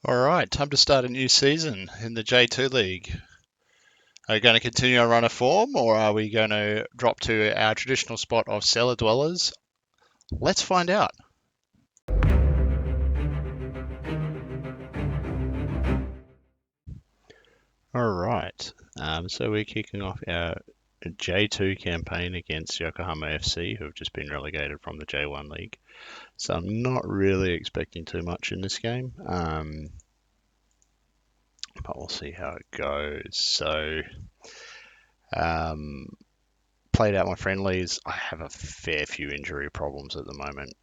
All right, time to start a new season in the J2 League. Are we going to continue our run of form, or are we going to drop to our traditional spot of cellar dwellers? Let's find out. All right, so we're kicking off our J2 campaign against Yokohama FC, who have just been relegated from the J1 League. So I'm not really expecting too much in this game, but we'll see how it goes. So, played out my friendlies. I have a fair few injury problems at the moment.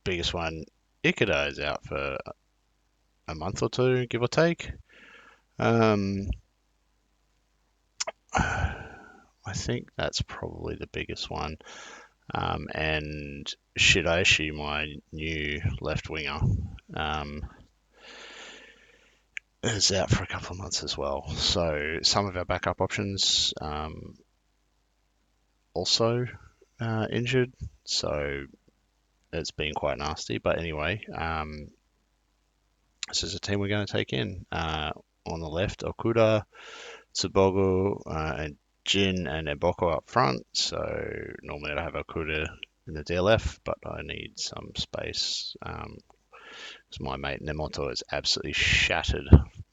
Biggest one, Ikeda is out for a month or two, give or take. I think that's probably the biggest one. And Shiraishi, my new left winger, is out for a couple of months as well. So some of our backup options also injured. So it's been quite nasty. But anyway, this is a team we're going to take in. On the left, Okuda, Tsubogo, and Jin and Eboko up front. So normally I'd have Okuda in the DLF, but I need some space because my mate Nemoto is absolutely shattered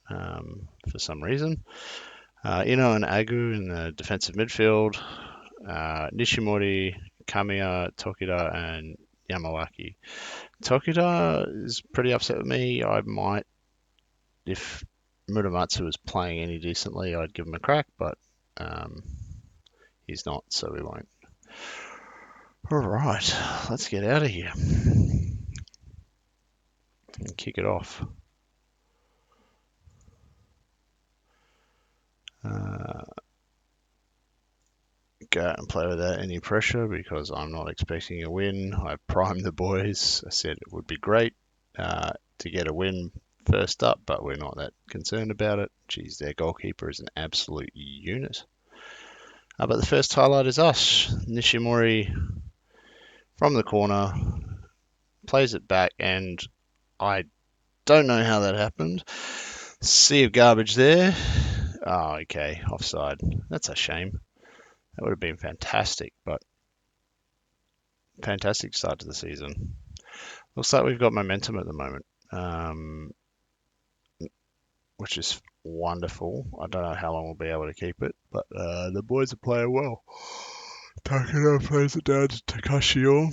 for some reason. Ino and Agu in the defensive midfield. Nishimori, Kamiya, Tokida, and Yamawaki. Tokida is pretty upset with me. I might, if Muramatsu was playing any decently, I'd give him a crack, but he's not, so we won't. All right, let's get out of here and kick it off. Go out and play without any pressure because I'm not expecting a win. I primed the boys. I said it would be great to get a win first up, but we're not that concerned about it. Geez, their goalkeeper is an absolute unit. But the first highlight is us. Nishimori from the corner plays it back, and I don't know how that happened. Sea of garbage there. Oh, okay, offside. That's a shame. That would have been fantastic, but fantastic start to the season. Looks like we've got momentum at the moment, which is wonderful. I don't know how long we'll be able to keep it, but the boys are playing well. Takeda plays it down to Takashio.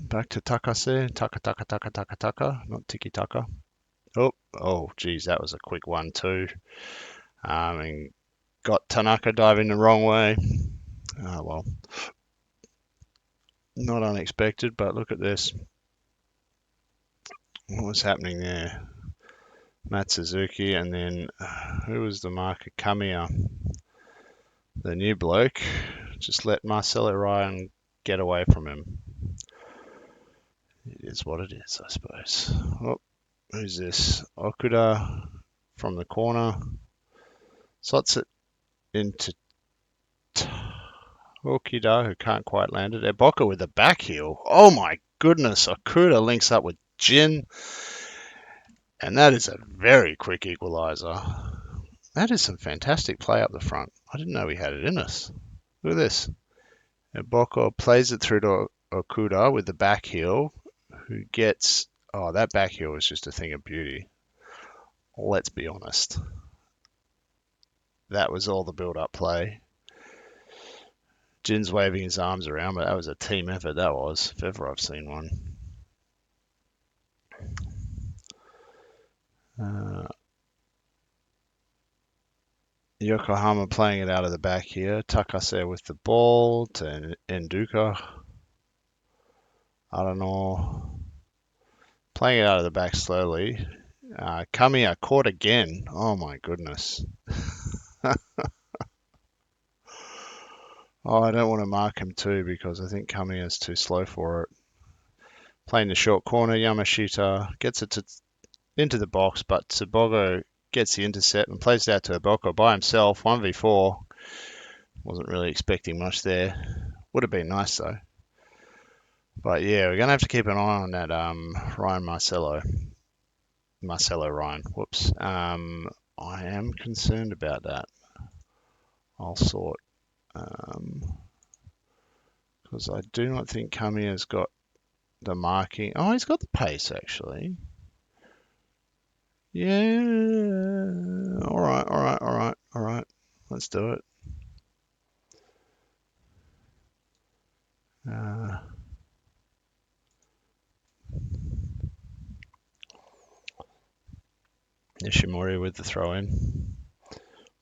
Back to Takase. Taka, not Tiki Taka. Oh, geez, that was a quick 1-2. And got Tanaka diving the wrong way. Oh, well. Not unexpected, but look at this. What was happening there? Matt Suzuki, and then who was the marker? Kamiya. The new bloke. Just let Marcelo Ryan get away from him. It is what it is, I suppose. Oh, who's this? Okuda from the corner. Slots it into Okida, who can't quite land it. Eboko with the back heel. Oh my goodness. Okuda links up with Jin. And that is a very quick equaliser. That is some fantastic play up the front. I didn't know we had it in us. Look at this. Eboko plays it through to Okuda with the back heel, who gets... Oh, that back heel was just a thing of beauty. Let's be honest. That was all the build-up play. Jin's waving his arms around, but that was a team effort, that was, if ever I've seen one. Yokohama playing it out of the back here. Takase with the ball to Enduka. I don't know. Playing it out of the back slowly. Kamiya caught again. Oh my goodness. Oh, I don't want to mark him too because I think Kamiya is too slow for it. Playing the short corner, Yamashita gets it into the box, but Tsubogo gets the intercept and plays it out to Eboko by himself, 1v4. Wasn't really expecting much there. Would have been nice though. But yeah, we're gonna have to keep an eye on that Ryan Marcelo Ryan. Whoops. I am concerned about that. I'll sort. Because I do not think Kamiya's got the marking. Oh, he's got the pace actually. Yeah. All right. All right. All right. All right. Let's do it. Nishimori with the throw in.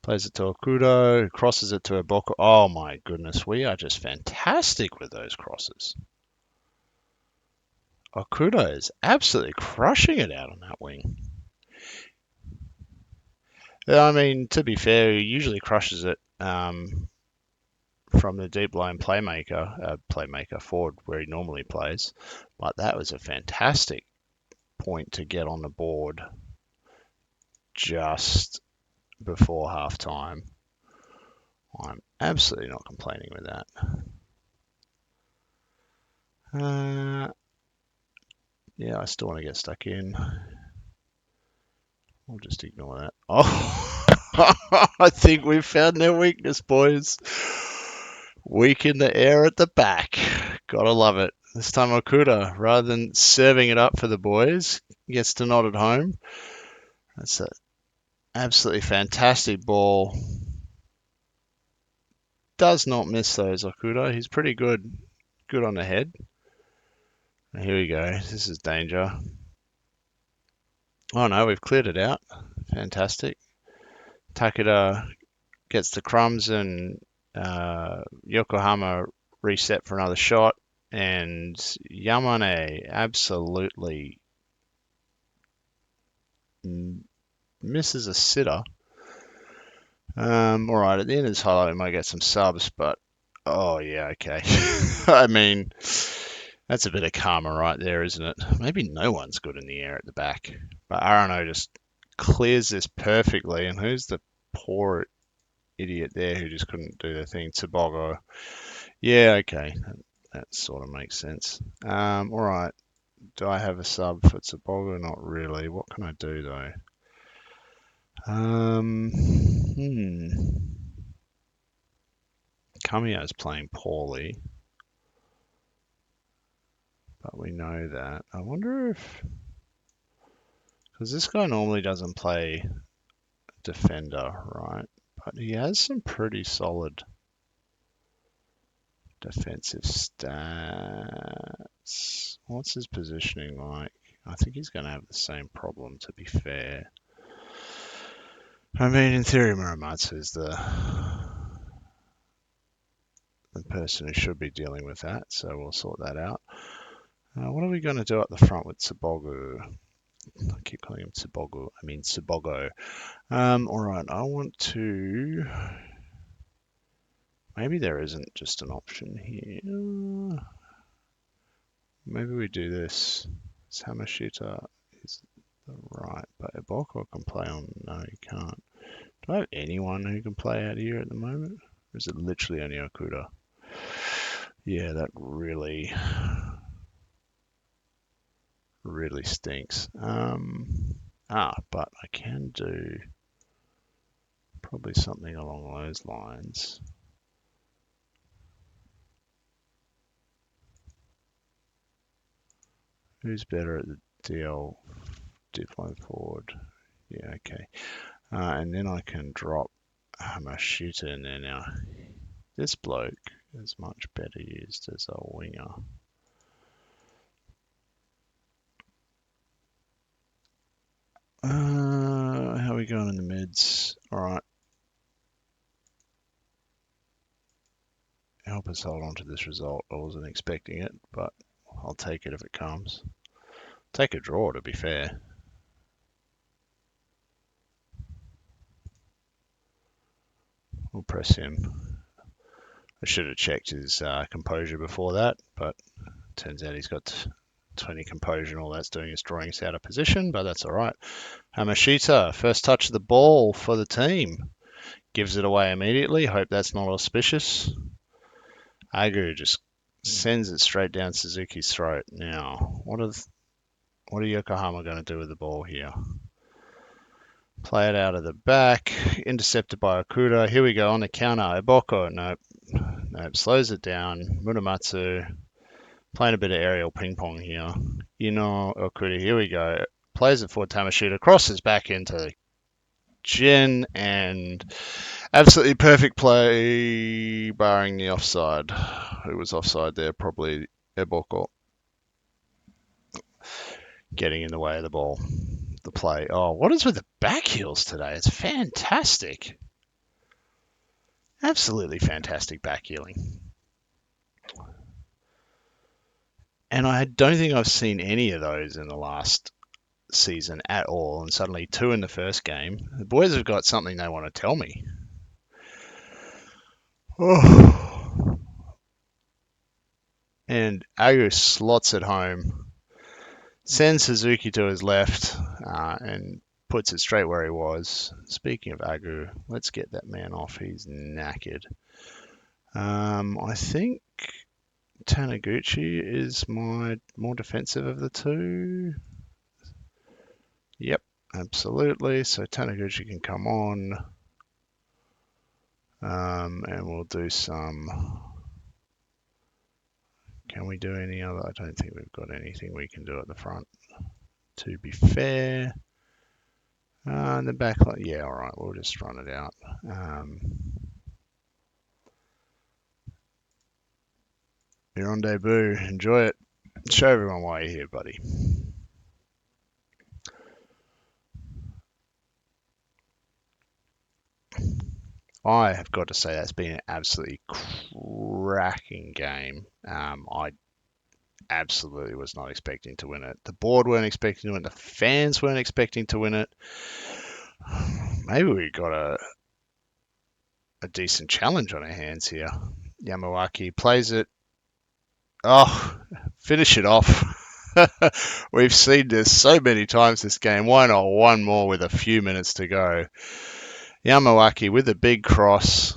Plays it to Okuda, crosses it to Iboko. Oh my goodness, we are just fantastic with those crosses. Okuda is absolutely crushing it out on that wing. I mean, to be fair, he usually crushes it from the deep line playmaker forward where he normally plays. But that was a fantastic point to get on the board just before half time. I'm absolutely not complaining with that. Yeah, I still want to get stuck in. We'll just ignore that. Oh, I think we've found their weakness, boys. Weak in the air at the back. Gotta love it. This time Okuda, rather than serving it up for the boys, gets to nod at home. That's an absolutely fantastic ball. Does not miss those, Okuda. He's pretty good. Good on the head. Here we go. This is danger. Oh no, we've cleared it out. Fantastic. Takeda gets the crumbs and Yokohama reset for another shot. And Yamane absolutely misses a sitter. All right, at the end of this highlight, we might get some subs, but oh yeah, okay. I mean, that's a bit of karma right there, isn't it? Maybe no one's good in the air at the back, but Arano just clears this perfectly. And who's the poor idiot there who just couldn't do the thing? Tsubogo. Yeah, okay, that sort of makes sense. All right. Do I have a sub for Tsubogo? Not really. What can I do though? Kamiya's playing poorly, but we know that. I wonder if, because this guy normally doesn't play defender, right? But he has some pretty solid defensive stats. What's his positioning like? I think he's going to have the same problem, to be fair. I mean, in theory, Muramatsu is the person who should be dealing with that, so we'll sort that out. What are we going to do at the front with Tsubogo? I keep calling him Tsubogo. I mean Tsubogo. All right, I want to. Maybe there isn't just an option here. Maybe we do this. Samashita is the right, but Iboko can play on. No, he can't. Do I have anyone who can play out here at the moment? Or is it literally only Okuda? Yeah, that really stinks. But I can do probably something along those lines. Who's better at the div line forward? Yeah, okay. And then I can drop my shooter in there now. This bloke is much better used as a winger. How are we going in the mids? All right. Help us hold on to this result. I wasn't expecting it, but I'll take it if it comes. Take a draw, to be fair. We'll press him. I should have checked his composure before that, but turns out he's got 20 composure and all that's doing is drawing us out of position, but that's all right. Hamashita, first touch of the ball for the team. Gives it away immediately. Hope that's not auspicious. Agu just Sends it straight down Suzuki's throat. Now, what are Yokohama going to do with the ball here? Play it out of the back, intercepted by Okuda. Here we go on the counter. Eboko, nope. Slows it down. Muramatsu playing a bit of aerial ping pong here. Okuda, here we go. Plays it for Tamashita, crosses back into Jin, and absolutely perfect play, barring the offside. Who was offside there? Probably Eboko. Getting in the way of the ball. The play. Oh, what is with the back heels today? It's fantastic. Absolutely fantastic back heeling. And I don't think I've seen any of those in the last season at all. And suddenly 2 in the first game. The boys have got something they want to tell me. Oh. And Agu slots it home. Sends Suzuki to his left and puts it straight where he was. Speaking of Agu, let's get that man off. He's knackered. I think Taniguchi is my more defensive of the two. Yep, absolutely. So Taniguchi can come on. And we'll do some... Can we do any other? I don't think we've got anything we can do at the front, to be fair. And the back line, yeah, all right, we'll just run it out. You're on debut. Enjoy it. Show everyone why you're here, buddy. I have got to say that's been an absolutely cracking game. I absolutely was not expecting to win it. The board weren't expecting to win it. The fans weren't expecting to win it. Maybe we got a decent challenge on our hands here. Yamawaki plays it. Oh, finish it off. We've seen this so many times this game. Why not one more with a few minutes to go? Yamawaki with a big cross.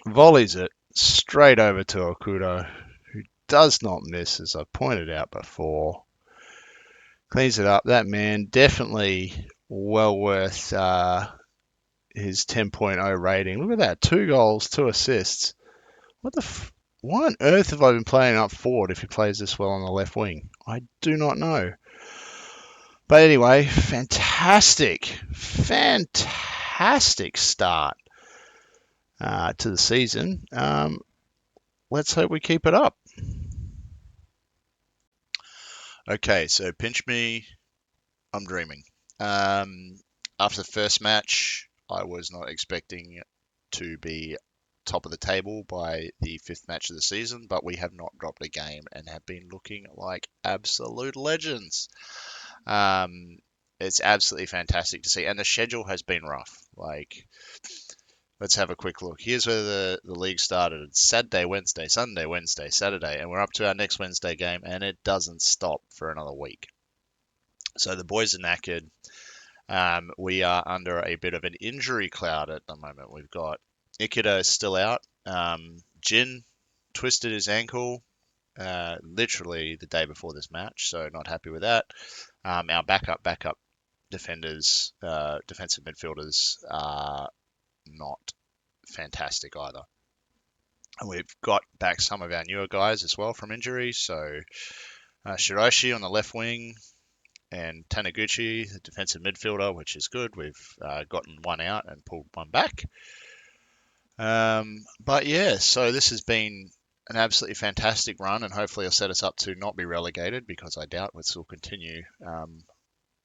Volleys it straight over to Okuda, who does not miss, as I pointed out before. Cleans it up. That man definitely well worth his 10.0 rating. Look at that. 2 goals, 2 assists. Why on earth have I been playing up forward if he plays this well on the left wing? I do not know. But anyway, fantastic start to the season. Let's hope we keep it up. Okay, so pinch me, I'm dreaming. After the first match, I was not expecting to be top of the table by the 5th match of the season, but we have not dropped a game and have been looking like absolute legends. It's absolutely fantastic to see, and the schedule has been rough. Let's have a quick look. Here's where the league started. It's Saturday, Wednesday, Sunday, Wednesday, Saturday, and we're up to our next Wednesday game, and it doesn't stop for another week. So the boys are knackered. We are under a bit of an injury cloud at the moment. We've got Ikeda still out. Jin twisted his ankle literally the day before this match, so not happy with that. Our backup defenders, defensive midfielders are not fantastic either. And we've got back some of our newer guys as well from injury. So Shiraishi on the left wing and Taniguchi, the defensive midfielder, which is good. We've gotten one out and pulled one back. But yeah, so this has been an absolutely fantastic run, and hopefully it'll set us up to not be relegated, because I doubt we'll still continue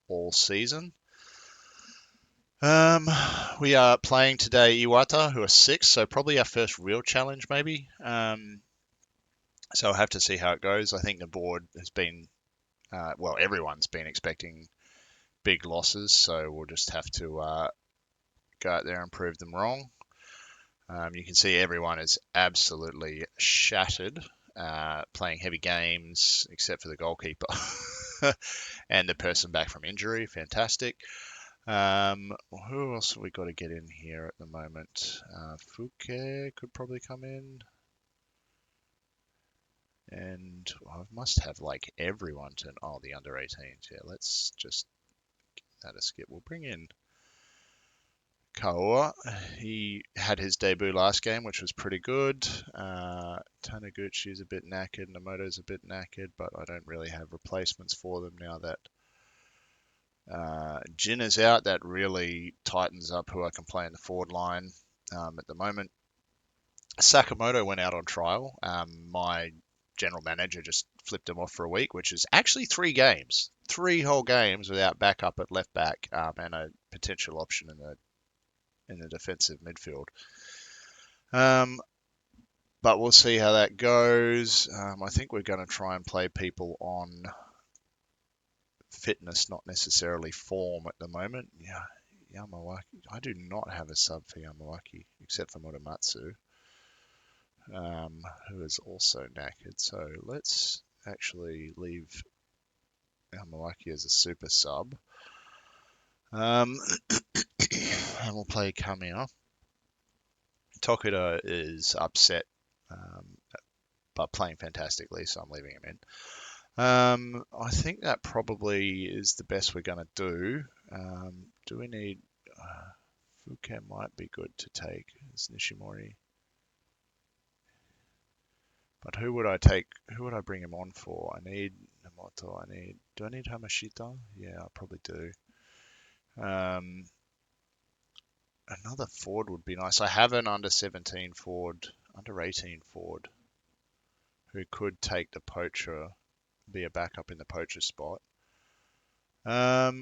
all season. We are playing today Iwata, who are 6, so probably our first real challenge, maybe. So I'll have to see how it goes. I think the board has been, everyone's been expecting big losses, so we'll just have to go out there and prove them wrong. You can see everyone is absolutely shattered, playing heavy games, except for the goalkeeper and the person back from injury. Fantastic. Who else have we got to get in here at the moment? Fuke could probably come in. And I must have like everyone turn. Oh, the under 18s. Yeah, let's just add a skip. We'll bring in Kaoa. He had his debut last game, which was pretty good. Taniguchi's a bit knackered. Namoto's a bit knackered, but I don't really have replacements for them now that Jin is out. That really tightens up who I can play in the forward line at the moment. Sakamoto went out on trial. My general manager just flipped him off for a week, which is actually 3 games, 3 whole games without backup at left back and a potential option in the defensive midfield. But we'll see how that goes. I think we're going to try and play people on fitness, not necessarily form at the moment. Yeah, Yamawaki. I do not have a sub for Yamawaki except for Muramatsu. Who is also knackered. So let's actually leave Yamawaki as a super sub. And we'll play Kamiya. Tokuda is upset, but playing fantastically, so I'm leaving him in. I think that probably is the best we're going to do. Do we need... Fuke might be good to take as Nishimori. But who would I take? Who would I bring him on for? I need Namoto. Do I need Hamashita? Yeah, I probably do. Another forward would be nice. I have an under 17 forward, under 18 forward, who could take the poacher, be a backup in the poacher spot. But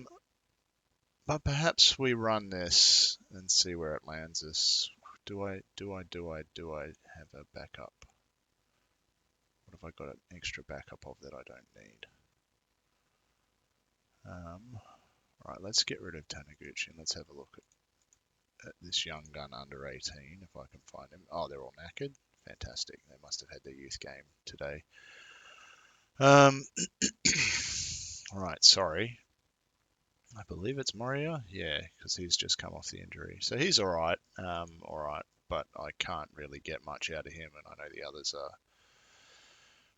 perhaps we run this and see where it lands us. Do I have a backup? What have I got an extra backup of that I don't need? Right, let's get rid of Taniguchi and let's have a look at this young gun under 18, if I can find him. Oh, they're all knackered. Fantastic. They must have had their youth game today. Right, sorry. I believe it's Moria. Yeah, because he's just come off the injury. So he's all right. But I can't really get much out of him, and I know the others are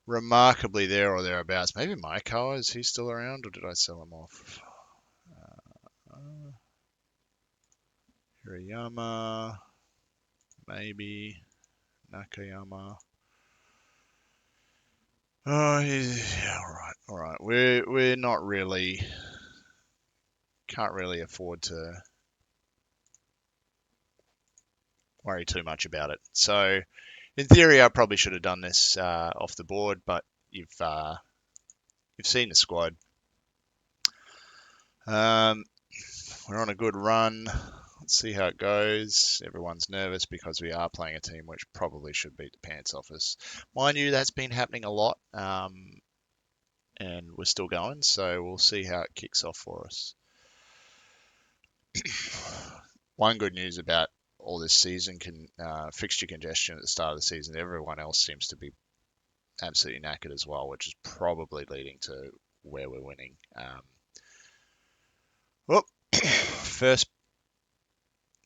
remarkably there or thereabouts. Maybe Maikawa, is he still around, or did I sell him off? Hirayama, maybe Nakayama. Oh, yeah, all right. We're not really, can't really afford to worry too much about it. So, in theory, I probably should have done this off the board, but you've seen the squad. We're on a good run. Let's see how it goes. Everyone's nervous because we are playing a team which probably should beat the pants off us. Mind you, that's been happening a lot, and we're still going, so we'll see how it kicks off for us. One good news about all this season fixture congestion at the start of the season, everyone else seems to be absolutely knackered as well, which is probably leading to where we're winning.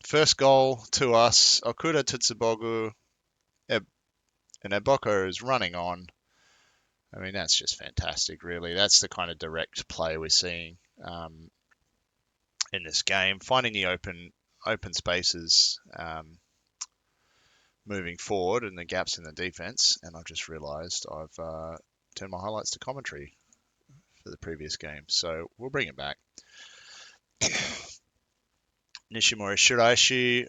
First goal to us, Okuda Tsubogu, and Eboko is running on. I mean, that's just fantastic, really. That's the kind of direct play we're seeing in this game. Finding the open spaces, moving forward, and the gaps in the defense. And I've just realised I've turned my highlights to commentary for the previous game, so we'll bring it back. Nishimori Shiraishi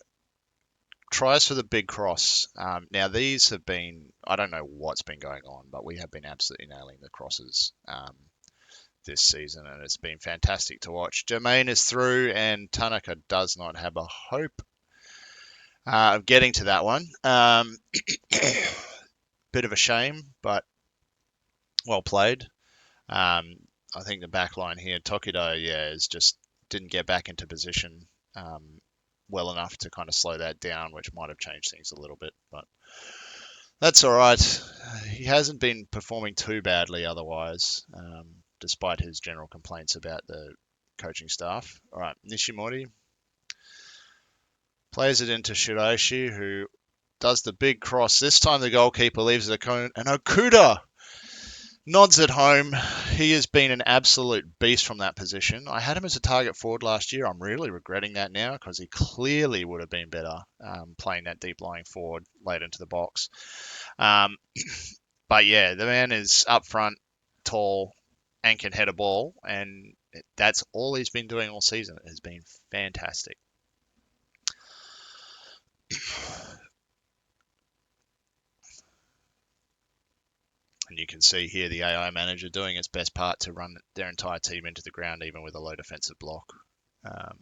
tries for the big cross. Now, these have been, I don't know what's been going on, but we have been absolutely nailing the crosses this season, and it's been fantastic to watch. Jermaine is through, and Tanaka does not have a hope of getting to that one. Bit of a shame, but well played. I think the back line here, Tokuda, is just didn't get back into position well enough to kind of slow that down, which might have changed things a little bit, but that's all right. He hasn't been performing too badly otherwise, despite his general complaints about the coaching staff. All right, Nishimori plays it into Shiraishi, who does the big cross. This time the goalkeeper leaves the cone, and Okuda Nods at home. He has been an absolute beast from that position. I had him as a target forward last year. I'm really regretting that now because he clearly would have been better playing that deep lying forward late into the box. Um, but yeah, the man is up front, tall, and can head a ball, and that's all he's been doing all season. It has been fantastic. And you can see here the AI manager doing its best part to run their entire team into the ground, even with a low defensive block. I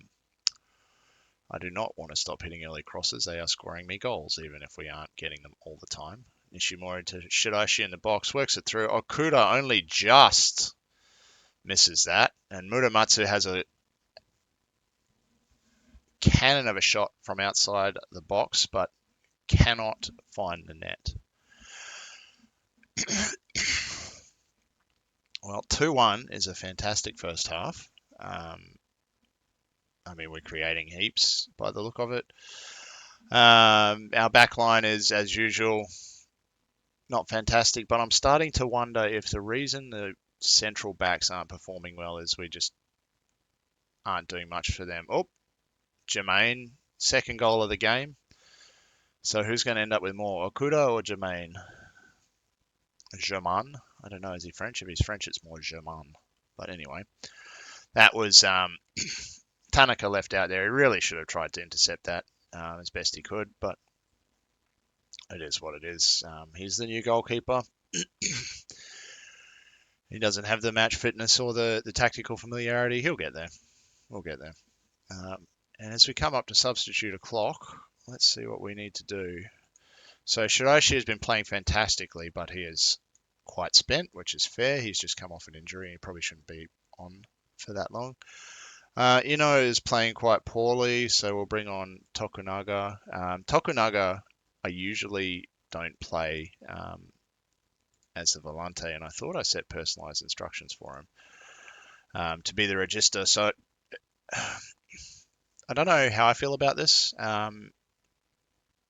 do not want to stop hitting early crosses. They are scoring me goals, even if we aren't getting them all the time. Nishimori to Shiraishi in the box, works it through. Okuda only just misses that. And Muramatsu has a cannon of a shot from outside the box, but cannot find the net. Well, 2-1 is a fantastic first half. We're creating heaps by the look of it. Our back line is, as usual, not fantastic, but I'm starting to wonder if the reason the central backs aren't performing well is we just aren't doing much for them. Oh, Jermaine, second goal of the game. So who's going to end up with more, Okuda or Jermaine? German. I don't know, is he French? If he's French, it's more German. But anyway, that was Tanaka left out there. He really should have tried to intercept that as best he could, but it is what it is. He's the new goalkeeper. He doesn't have the match fitness or the tactical familiarity. He'll get there. We'll get there. And as we come up to substitute a clock, let's see what we need to do. So Shiraishi has been playing fantastically, but he is quite spent, which is fair. He's just come off an injury. He probably shouldn't be on for that long. Ino is playing quite poorly, so we'll bring on Tokunaga. Tokunaga, I usually don't play as the volante, and I thought I set personalized instructions for him to be the register. So I don't know how I feel about this.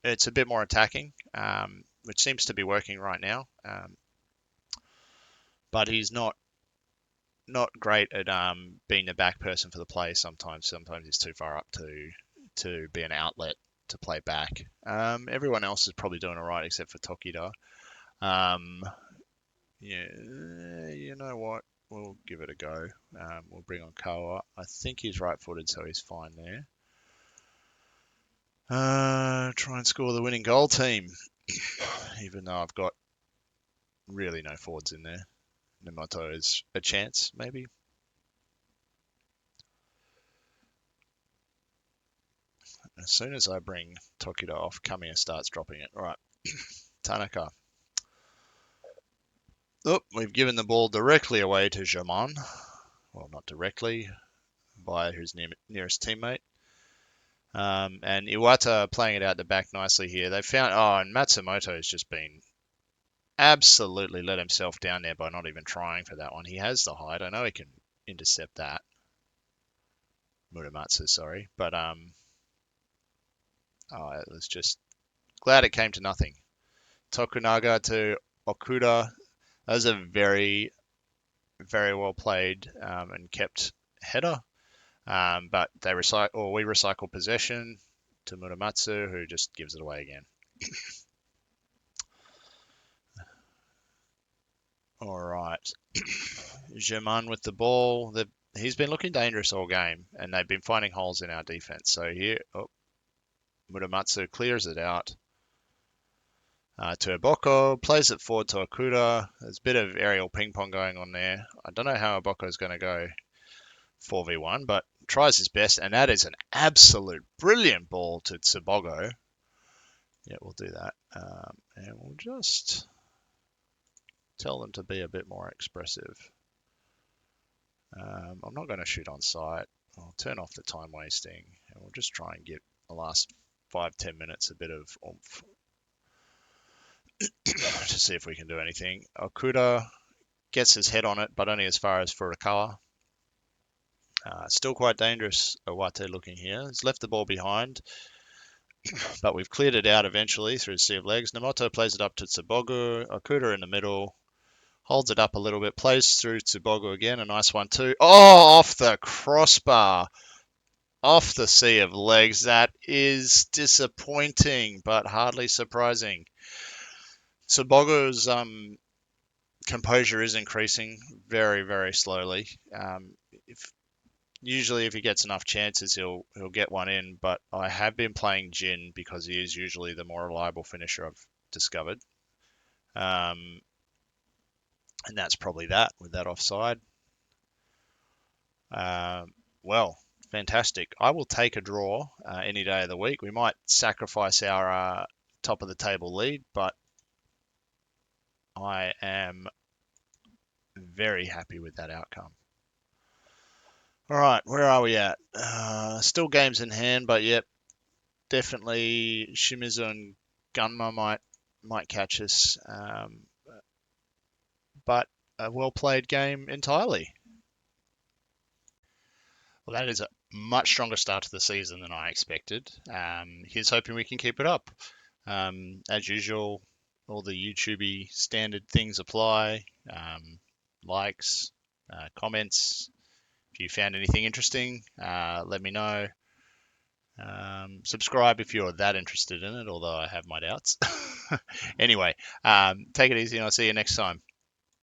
It's a bit more attacking, which seems to be working right now. But he's not great at being the back person for the play. Sometimes he's too far up to be an outlet to play back. Everyone else is probably doing all right except for Tokida. Yeah, you know what? We'll give it a go. We'll bring on Kawa. I think he's right-footed, so he's fine there. Try and score the winning goal, team. Even though I've got really no forwards in there. Namato is a chance, maybe. As soon as I bring Tokida off, Kamiya starts dropping it. All right, Tanaka. Oh, we've given the ball directly away to Jaman. Well, not directly, by his nearest teammate. And Iwata playing it out the back nicely here. They found, and Matsumoto has just been absolutely let himself down there by not even trying for that one. He has the height. I know he can intercept that. Muramatsu, sorry. But it was just glad it came to nothing. Tokunaga to Okuda. That was a very, very well played and kept header. But we recycle possession to Muramatsu, who just gives it away again. All right. German with the ball. He's been looking dangerous all game, and they've been finding holes in our defense. So here, Muramatsu clears it out to Iboko, plays it forward to Okuda. There's a bit of aerial ping pong going on there. I don't know how Iboko is going to go 4v1, but tries his best, and that is an absolute brilliant ball to Tsubogo. Yeah, we'll do that. And we'll just tell them to be a bit more expressive. I'm not going to shoot on sight. I'll turn off the time wasting, and we'll just try and get the last 5-10 minutes a bit of oomph to see if we can do anything. Okuda gets his head on it, but only as far as Furukawa. Still quite dangerous, Owate looking here. He's left the ball behind, but we've cleared it out eventually through a sea of legs. Namoto plays it up to Tsubogu. Okuda in the middle. Holds it up a little bit, plays through to Bogo again, a nice one too. Oh, off the crossbar, off the sea of legs. That is disappointing, but hardly surprising. So Bogo's composure is increasing very, very slowly. Usually if he gets enough chances, he'll get one in. But I have been playing Jin because he is usually the more reliable finisher I've discovered. And that's probably that with that offside. Well, fantastic. I will take a draw any day of the week. We might sacrifice our top of the table lead, but I am very happy with that outcome. All right, where are we at? Still games in hand, but yep, definitely Shimizu and Gunma might catch us. But a well played game entirely. Well, that is a much stronger start to the season than I expected. Here's hoping we can keep it up. As usual, all the YouTubey standard things apply. Likes, comments. If you found anything interesting, let me know. Subscribe if you're that interested in it, although I have my doubts. Anyway, take it easy and I'll see you next time.